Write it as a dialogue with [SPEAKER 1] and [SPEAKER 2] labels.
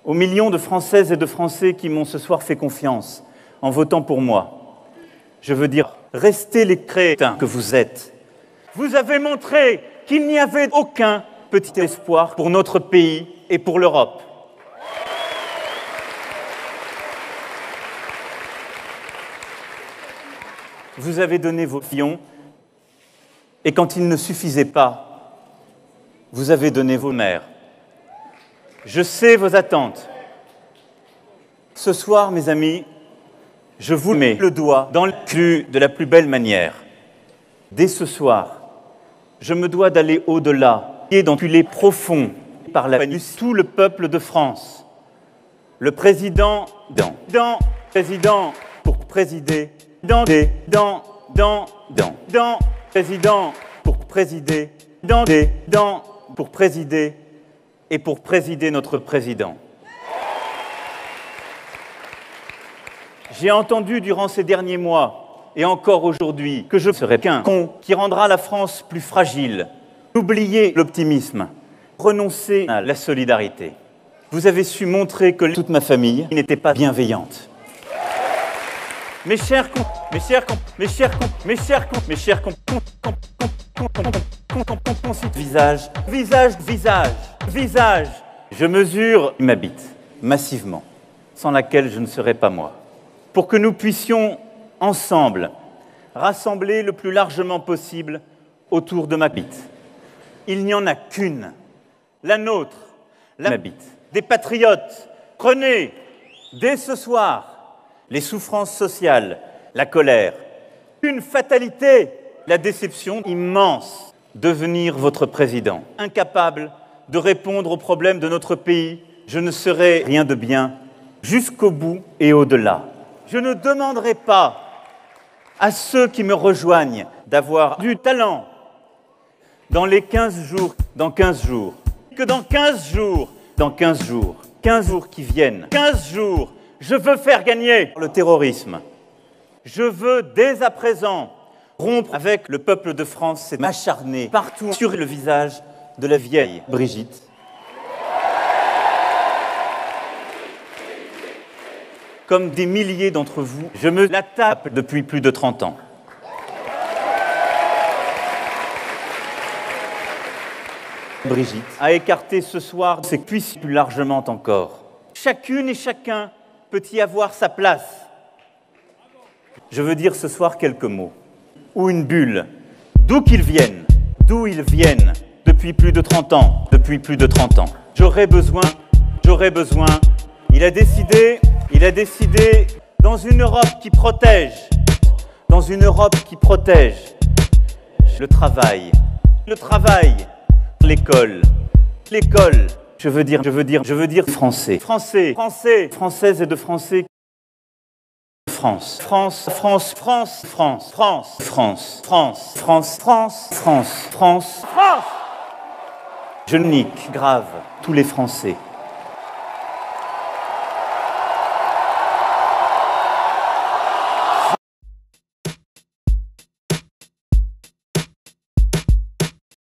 [SPEAKER 1] Aux millions de Françaises et de Français qui m'ont ce soir fait confiance en votant pour moi, je veux dire, restez les crétins que vous êtes. Vous avez montré qu'il n'y avait aucun petit espoir pour notre pays et pour l'Europe. Vous avez donné vos pions, et quand il ne suffisait pas, vous avez donné vos mères. Je sais vos attentes. Ce soir, mes amis, je vous mets le doigt dans le cul de la plus belle manière. Dès ce soir, je me dois d'aller au-delà et d'enculer profond par la peine tout le peuple de France. Le président pour présider, président pour présider, pour présider et pour présider notre président. J'ai entendu durant ces derniers mois, et encore aujourd'hui, que je serai qu'un con qui rendra la France plus fragile. Oubliez l'optimisme, renoncez à la solidarité. Vous avez su montrer que toute ma famille n'était pas bienveillante. Mes chers visage. Je mesure ma bite, massivement, sans laquelle je ne serais pas moi. Pour que nous puissions, ensemble, rassembler le plus largement possible autour de ma bite. Il n'y en a qu'une, la nôtre, ma bite. Des patriotes, prenez, dès ce soir, les souffrances sociales, la colère, une fatalité, la déception immense, devenir votre président. Incapable de répondre aux problèmes de notre pays, je ne serai rien de bien jusqu'au bout et au-delà. Je ne demanderai pas à ceux qui me rejoignent d'avoir du talent dans les 15 jours, dans 15 jours, que dans 15 jours qui viennent, 15 jours, je veux faire gagner le terrorisme. Je veux dès à présent rompre avec le peuple de France et m'acharner partout sur le visage de la vieille Brigitte. Comme des milliers d'entre vous, je me la tape depuis plus de 30 ans. Brigitte a écarté ce soir ses cuisses plus largement encore. Chacune et chacun peut y avoir sa place. Je veux dire ce soir quelques mots. Ou une bulle, d'où ils viennent, depuis plus de 30 ans, J'aurais besoin, il a décidé, dans une Europe qui protège, le travail, l'école, je veux dire français, françaises et de français, France. Je nique grave tous les Français.